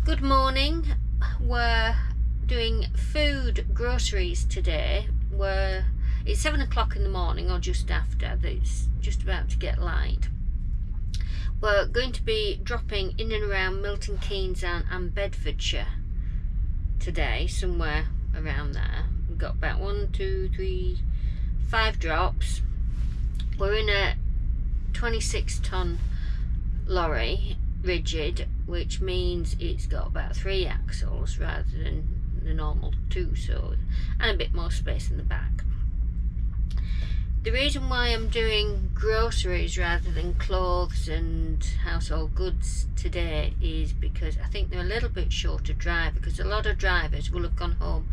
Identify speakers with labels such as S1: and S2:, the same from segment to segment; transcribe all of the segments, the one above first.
S1: Good morning. We're doing food groceries today. It's 7 o'clock in the morning, or just after. It's just about to get light. We're going to be dropping in and around Milton Keynes and Bedfordshire today, somewhere around there. We've got about 5 drops. We're in a 26-tonne lorry, rigid, which means it's got about 3 axles rather than the normal 2, so, and a bit more space in the back. The reason why I'm doing groceries rather than clothes and household goods today is because I think they're a little bit short to drive, because a lot of drivers will have gone home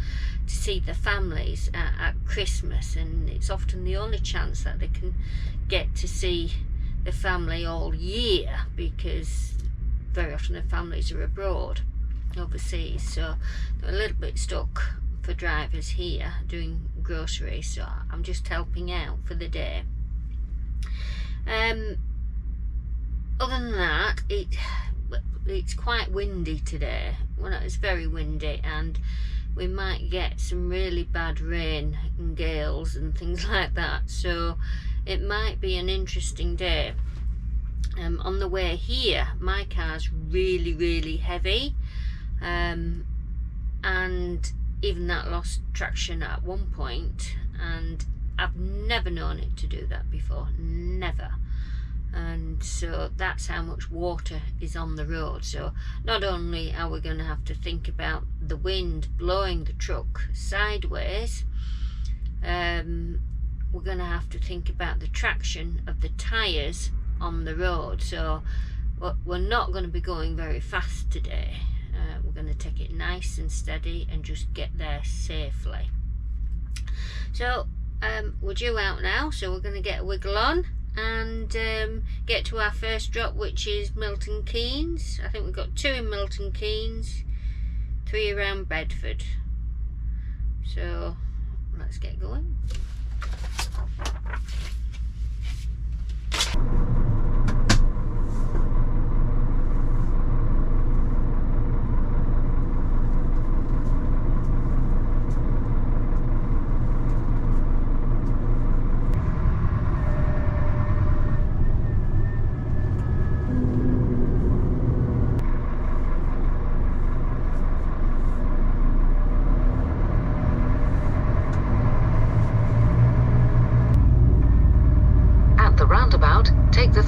S1: to see their families at Christmas, and it's often the only chance that they can get to see the family all year, because very often the families are abroad, overseas, so they're a little bit stuck for drivers here doing groceries, so I'm just helping out for the day. Other than that, it's quite windy today. Well, it's very windy, and we might get some really bad rain and gales and things like that, so it might be an interesting day. On the way here, my car's really heavy, and even that lost traction at one point, and I've never known it to do that before, never. And so that's how much water is on the road. So not only are we going to have to think about the wind blowing the truck sideways, we're going to have to think about the traction of the tyres on the road. So we're not going to be going very fast today. We're going to take it nice and steady and just get there safely. So we're due out now, so we're going to get a wiggle on and get to our first drop, which is Milton Keynes. I think we've got 2 in Milton Keynes, 3 around Bedford. So let's get going.
S2: Roundabout, take the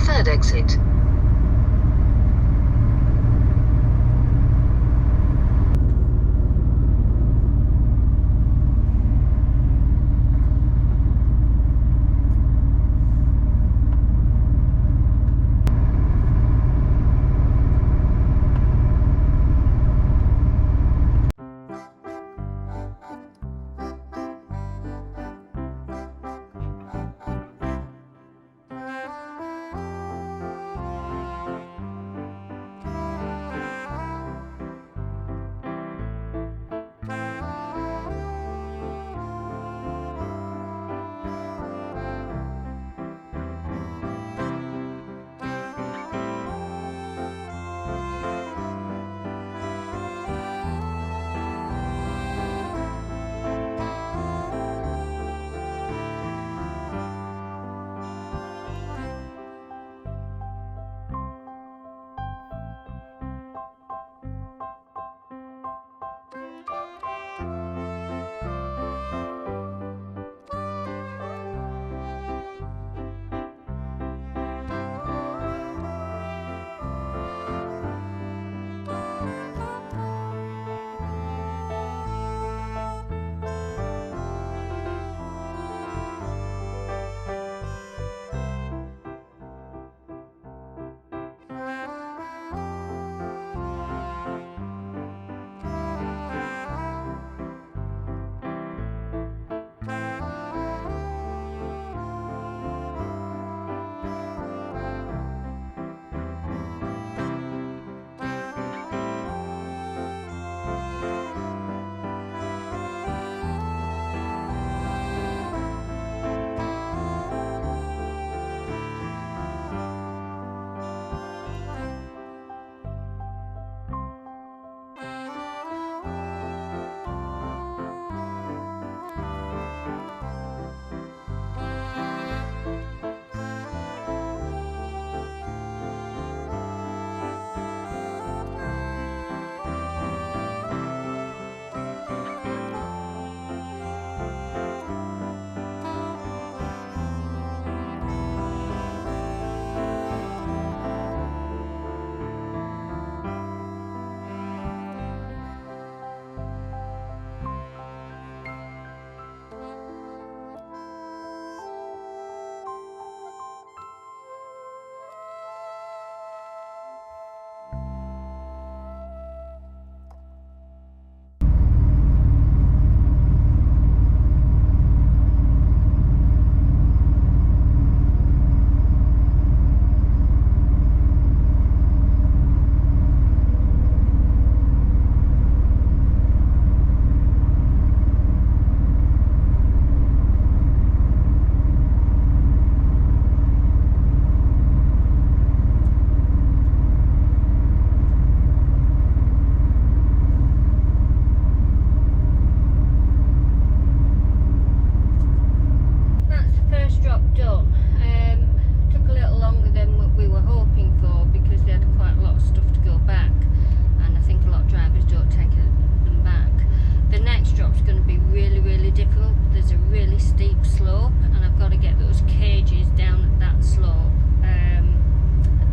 S1: upslope, and I've got to get those cages down at that slope. I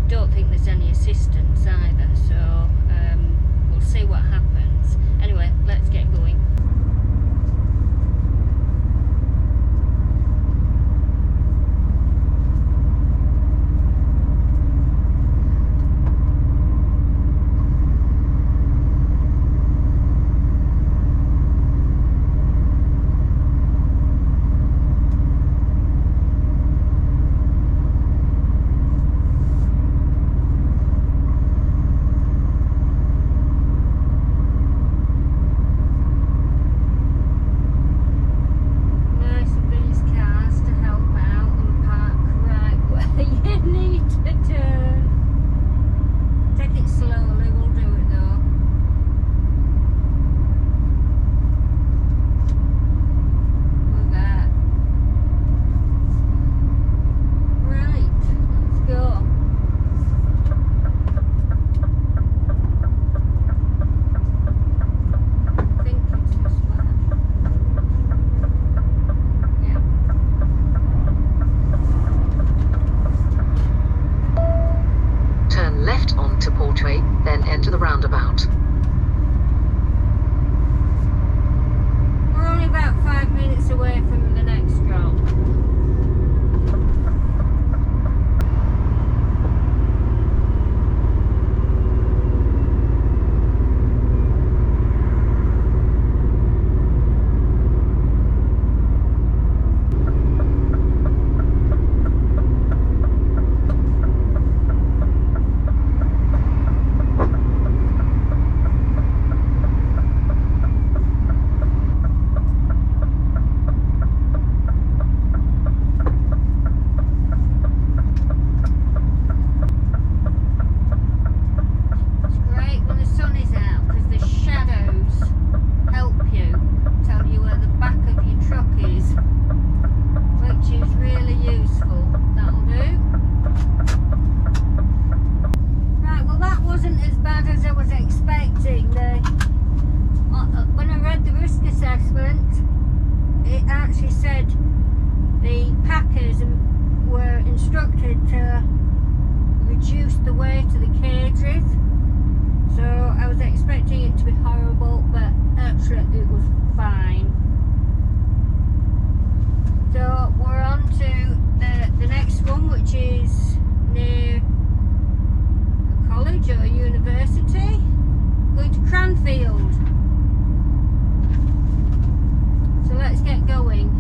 S1: don't think there's any assistance either, so we'll see what happens. Anyway, let's get going.
S2: then enter the roundabout.
S1: We're only about 5 minutes away from the next drop. To reduce the weight of the cages, so I was expecting it to be horrible, but actually it was fine. So we're on to the next one, which is near a college or a university, going to Cranfield. So let's get going.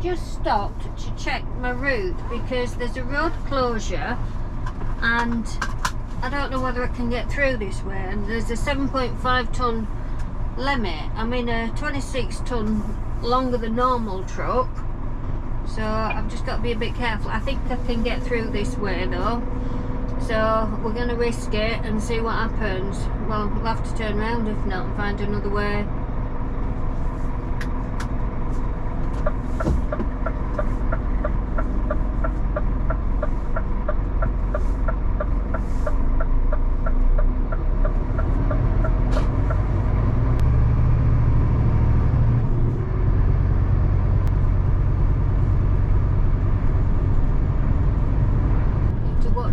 S1: Just stopped to check my route because there's a road closure and I don't know whether I can get through this way, and there's a 7.5 tonne limit. I'm in a 26 tonne longer than normal truck, so I've just got to be a bit careful. I think I can get through this way though, so we're going to risk it and see what happens. Well, we'll have to turn around if not and find another way.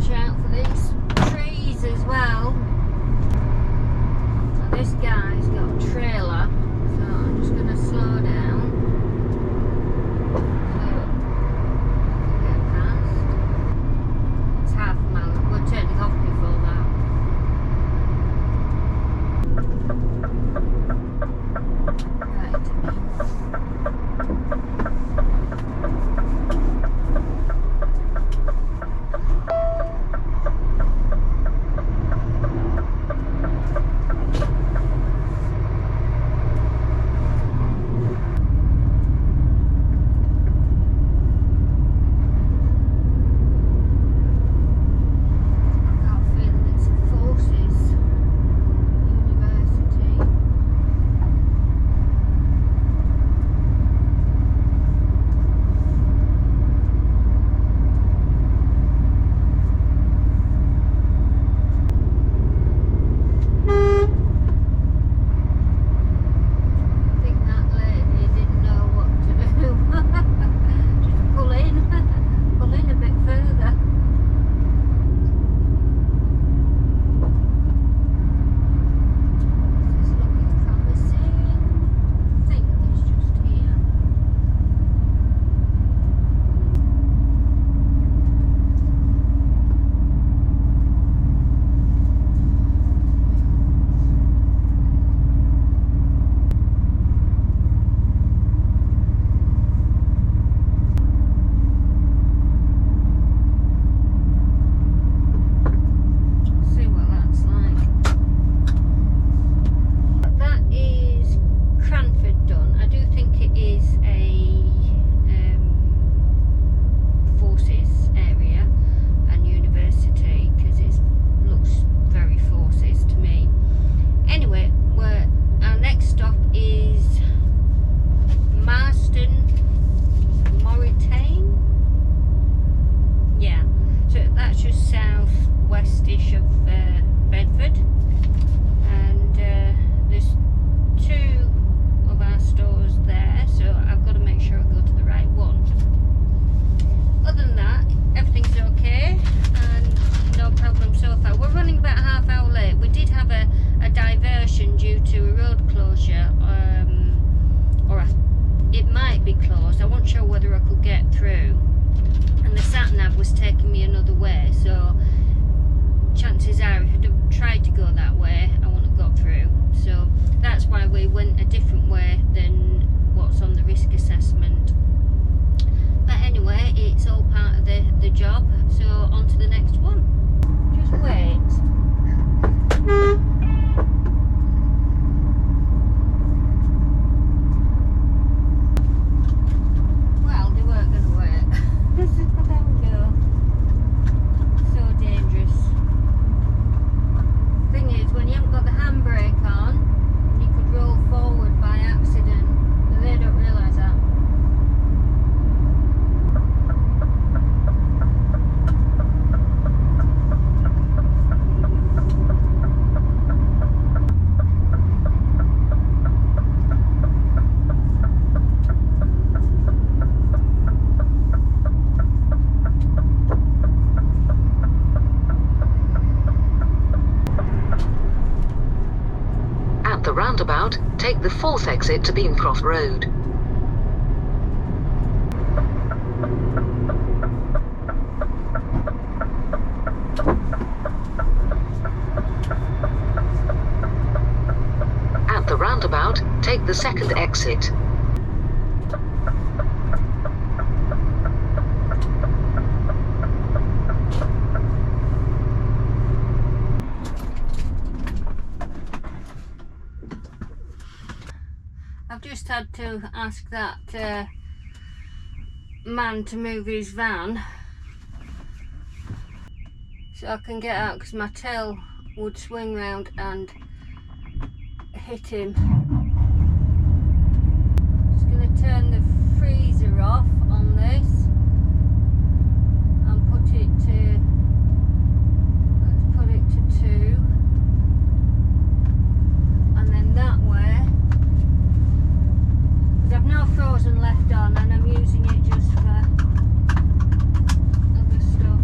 S1: watch out for these trees as well. So this guy's got a trailer, so I'm just going to slow down so I can get past. It's half a mile, we're turning off before that. Right. southwestish of Bedford, and there's two of our stores there, so I've got to make sure I go to the right one. Other than that, everything's okay and no problem so far. We're running about a half hour late. We did have a diversion due to a road closure, it might be closed. I wasn't sure whether I could get through, and the sat-nav was taking me another way, so chances are if I'd have tried to go that way I wouldn't have got through. So that's why we went a different way than what's on the risk assessment. But anyway, it's all part of the job, so on to the next one. Just wait.
S2: The roundabout, take the 4th exit to Beancroft Road. At the roundabout, take the 2nd exit.
S1: I've just had to ask that man to move his van so I can get out, because my tail would swing round and hit him. Just going to turn the freezer off on this and put it to, let's put it to 2, and then that way, I've no frozen left on and I'm using it just for other stuff.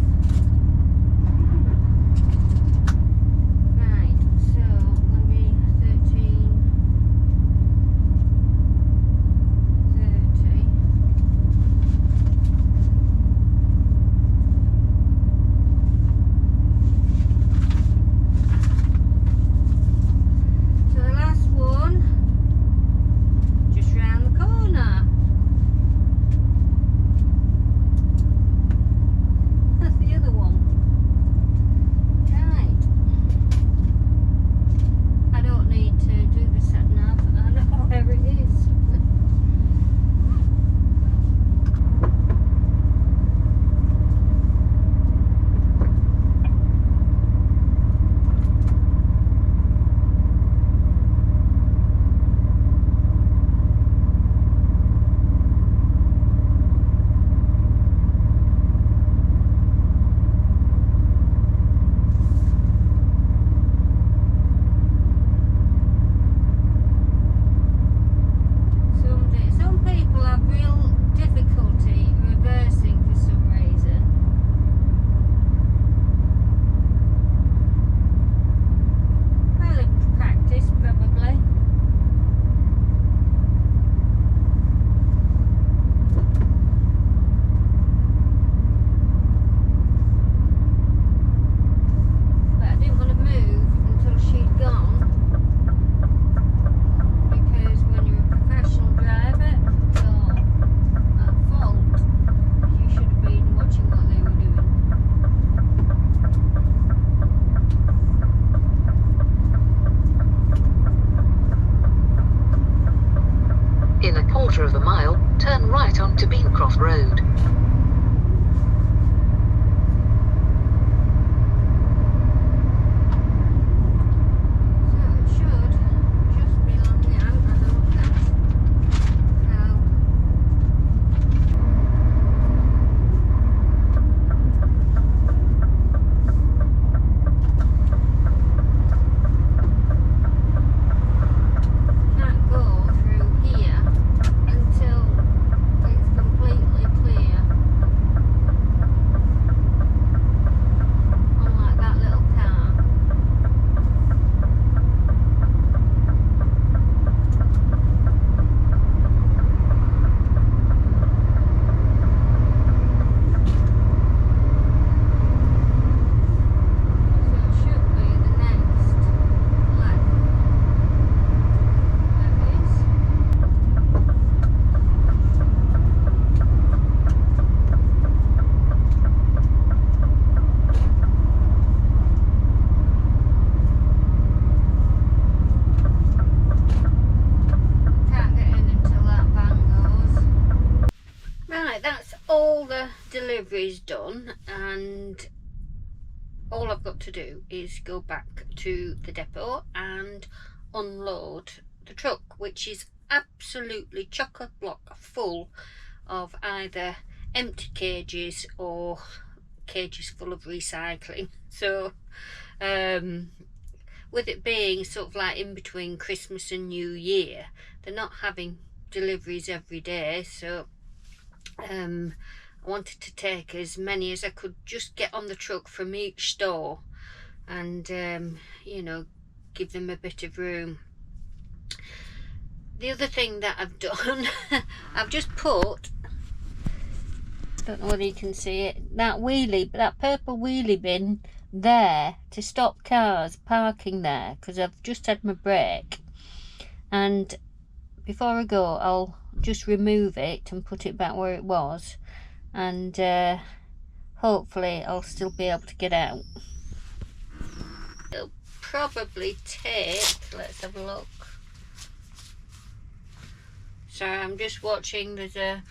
S2: quarter of a mile, turn right onto Beancroft Road.
S1: Delivery's done, and all I've got to do is go back to the depot and unload the truck, which is absolutely chock-a-block full of either empty cages or cages full of recycling. So with it being sort of like in between Christmas and New Year, they're not having deliveries every day, so I wanted to take as many as I could just get on the truck from each store and you know, give them a bit of room. The other thing that I've done, I've just put, don't know whether you can see it, that purple wheelie bin there to stop cars parking there, because I've just had my break, and before I go I'll just remove it and put it back where it was, and hopefully I'll still be able to get out. It'll probably take, let's have a look. Sorry, I'm just watching, there's a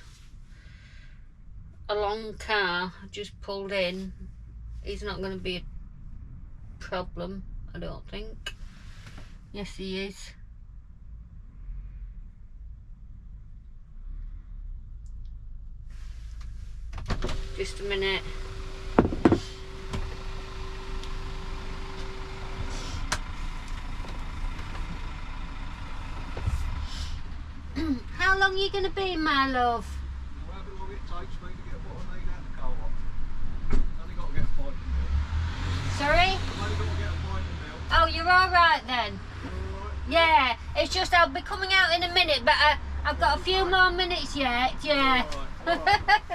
S1: long car just pulled in. He's not going to be a problem, I don't think. Yes, he is. Just a minute. How long are you going to be, my love?
S3: However long it takes me to get what I need out of the car. Only got to get a pint of milk.
S1: Sorry?
S3: I've only got to get a pint of milk.
S1: Oh, you're alright then?
S3: All right.
S1: Yeah, it's just I'll be coming out in a minute, but I've got a few more minutes yet, yeah.
S3: All right.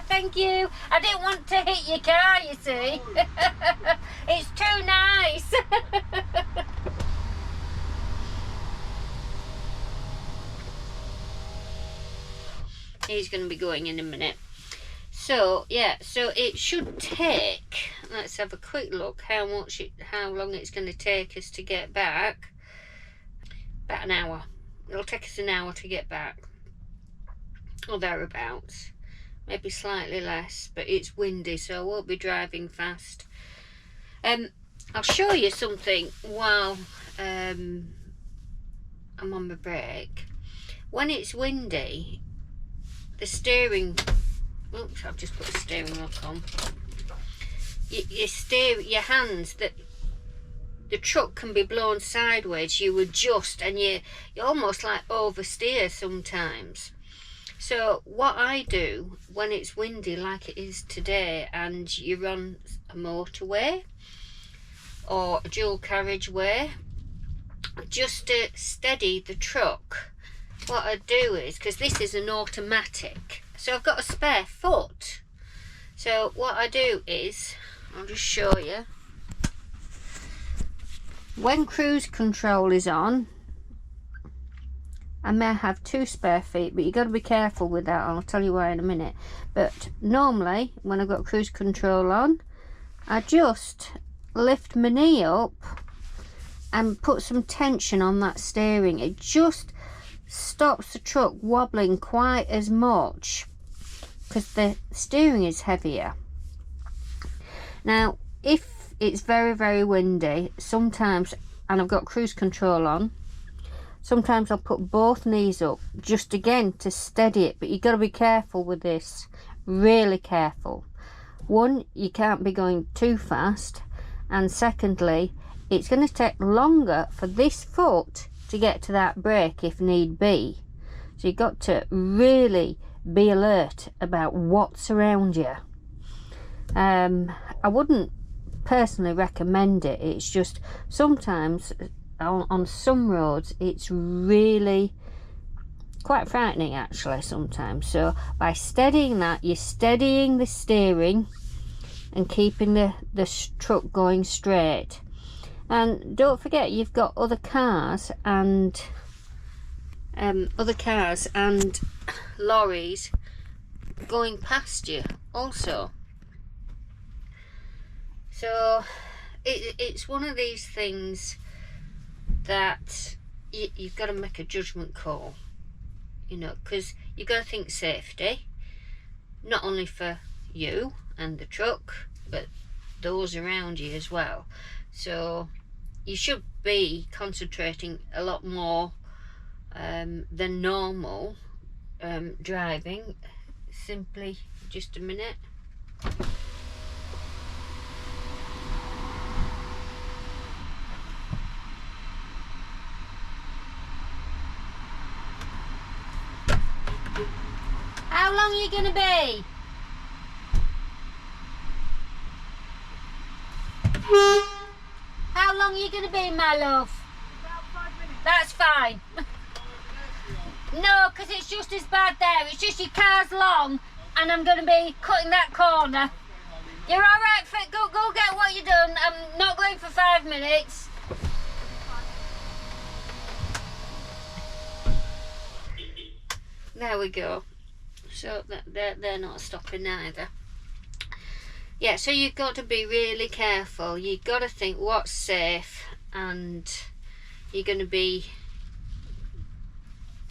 S1: Thank you. I didn't want to hit your car, you see. It's too nice. He's going to be going in a minute. So yeah, so it should take, let's have a quick look how long it's going to take us to get back. About an hour. It'll take us an hour to get back, or thereabouts, maybe slightly less, but it's windy, so I won't be driving fast. I'll show you something while I'm on my break. When it's windy, the steering, oops, I've just put the steering lock on. Your hands, that the truck can be blown sideways, you adjust and you almost like oversteer sometimes. So what I do when it's windy like it is today and you're on a motorway or a dual carriageway, just to steady the truck, what I do is, because this is an automatic, so I've got a spare foot, so what I do is, I'll just show you. When cruise control is on, I may have 2 spare feet, but you've got to be careful with that. I'll tell you why in a minute. But normally, when I've got cruise control on, I just lift my knee up and put some tension on that steering. It just stops the truck wobbling quite as much because the steering is heavier. Now if it's very, very windy, sometimes, and I've got cruise control on, sometimes I'll put both knees up just again to steady it, but you've got to be careful with this, really careful. One, you can't be going too fast, and secondly, it's going to take longer for this foot to get to that brake if need be. So you've got to really be alert about what's around you. I wouldn't personally recommend it. It's just sometimes on some roads it's really quite frightening actually sometimes. So by steadying that, you're steadying the steering and keeping the truck going straight. And don't forget, you've got other cars and lorries going past you also. So it's one of these things that you've got to make a judgment call, you know, because you've got to think safety, not only for you and the truck, but those around you as well. So you should be concentrating a lot more than normal driving. Simply, just a minute. How long are you going to be? How long are you going to be, my love?
S4: About 5 minutes.
S1: That's fine. No, because it's just as bad there. It's just your car's long and I'm going to be cutting that corner. You're all right, go get what you're done. I'm not going for 5 minutes. There we go. So they're not stopping either. Yeah, so you've got to be really careful. You've got to think what's safe, and you're going to be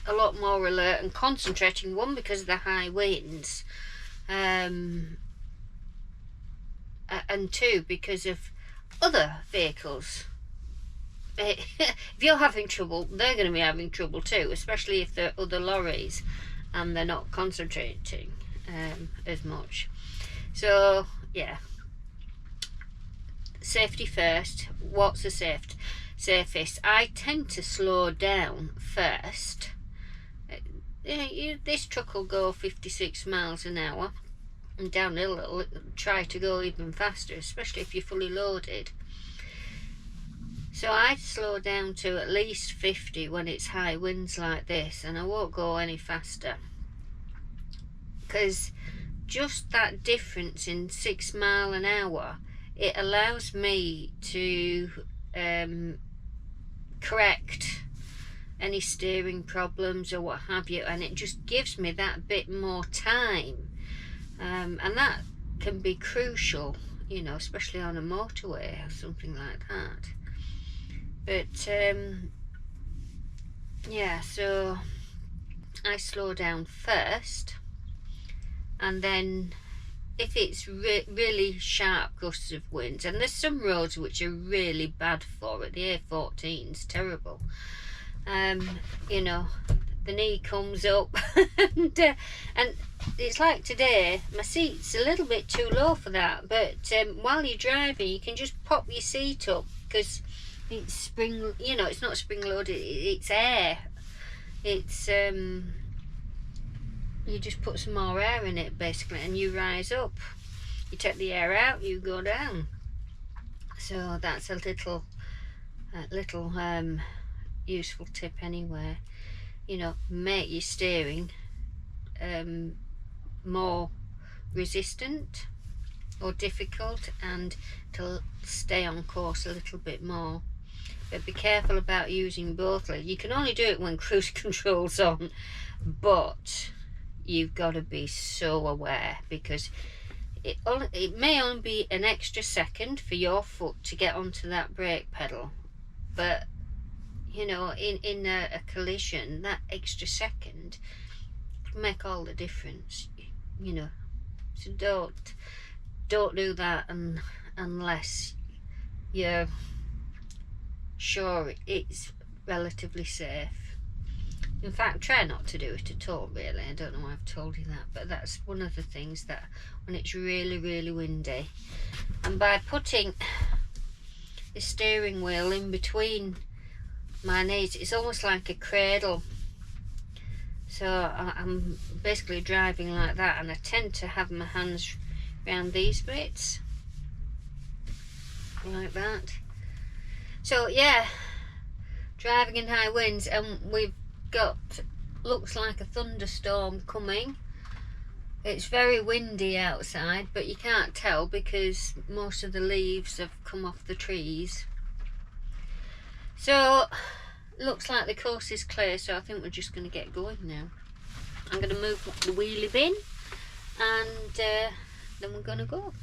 S1: a lot more alert and concentrating, one because of the high winds, and two because of other vehicles. If you're having trouble, they're going to be having trouble too, especially if they're other lorries and they're not concentrating as much. So yeah, safety first. What's the safest? I tend to slow down first. This truck will go 56 miles an hour, and downhill it'll try to go even faster, especially if you're fully loaded. So I'd slow down to at least 50 when it's high winds like this, and I won't go any faster, because just that difference in 6 miles an hour, it allows me to correct any steering problems or what have you, and it just gives me that bit more time, and that can be crucial, you know, especially on a motorway or something like that. But yeah, so I slow down first, and then if it's really sharp gusts of winds, and there's some roads which are really bad for it, the A14's terrible, you know, the knee comes up and it's like today, my seat's a little bit too low for that, but while you're driving you can just pop your seat up, because it's spring, you know, it's not spring loaded, it's air. It's you just put some more air in it basically, and you rise up. You take the air out, you go down. So that's a little useful tip anyway. You know, make your steering more resistant or difficult, and to stay on course a little bit more. But be careful about using both legs. You can only do it when cruise control's on, but you've got to be so aware, because it may only be an extra second for your foot to get onto that brake pedal, but you know, in a collision, that extra second can make all the difference, you know. So don't do that unless you're sure it's relatively safe. In fact, try not to do it at all, really. I don't know why I've told you that, but that's one of the things, that when it's really, really windy, and by putting the steering wheel in between my knees, it's almost like a cradle. So I'm basically driving like that, and I tend to have my hands around these bits, like that. So yeah, driving in high winds, and we've got, looks like a thunderstorm coming. It's very windy outside, but you can't tell because most of the leaves have come off the trees. So looks like the coast is clear, so I think we're just going to get going now. I'm going to move the wheelie bin, and then we're going to go.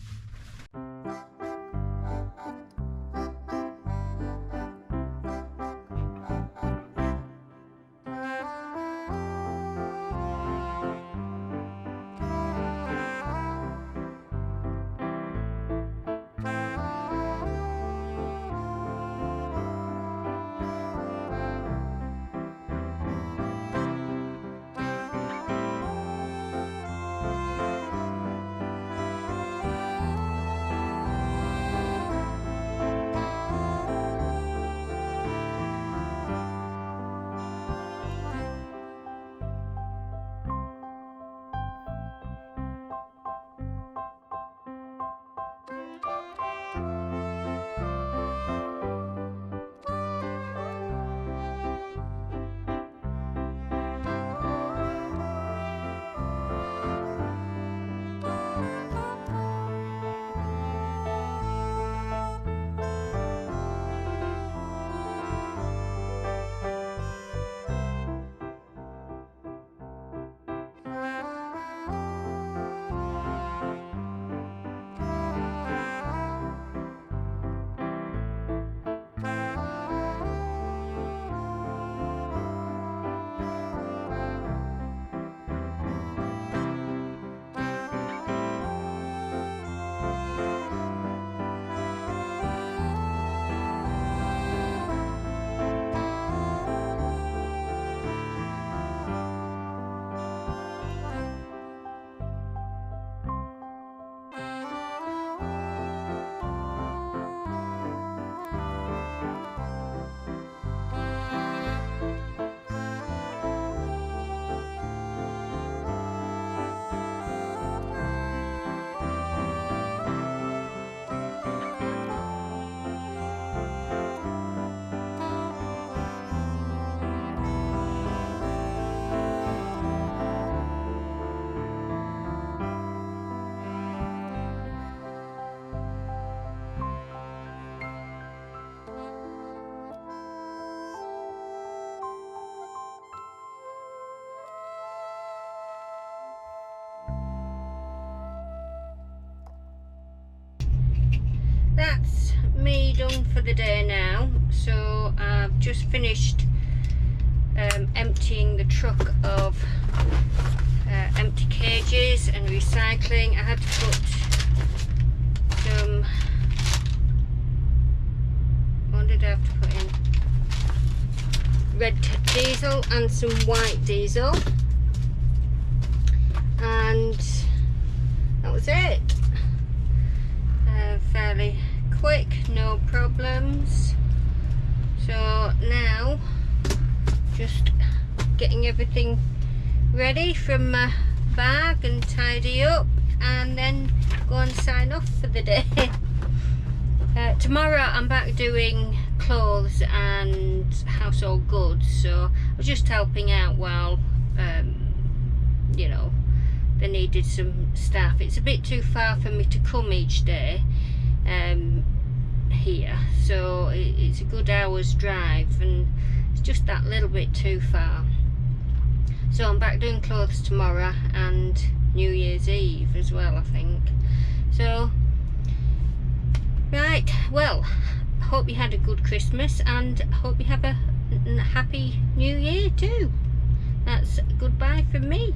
S1: That's me done for the day now. So I've just finished emptying the truck of empty cages and recycling. I had to put some, what did I have to put in? Red diesel and some white diesel, and that was it. Fairly quick, no problems. So now just getting everything ready from my bag and tidy up, and then go and sign off for the day. Tomorrow I'm back doing clothes and household goods, so I was just helping out while you know, they needed some staff. It's a bit too far for me to come each day here, so it's a good hour's drive, and it's just that little bit too far. So I'm back doing clothes tomorrow and New Year's Eve as well, I think. So right, well, hope you had a good Christmas, and hope you have a and happy new year too. That's goodbye from me.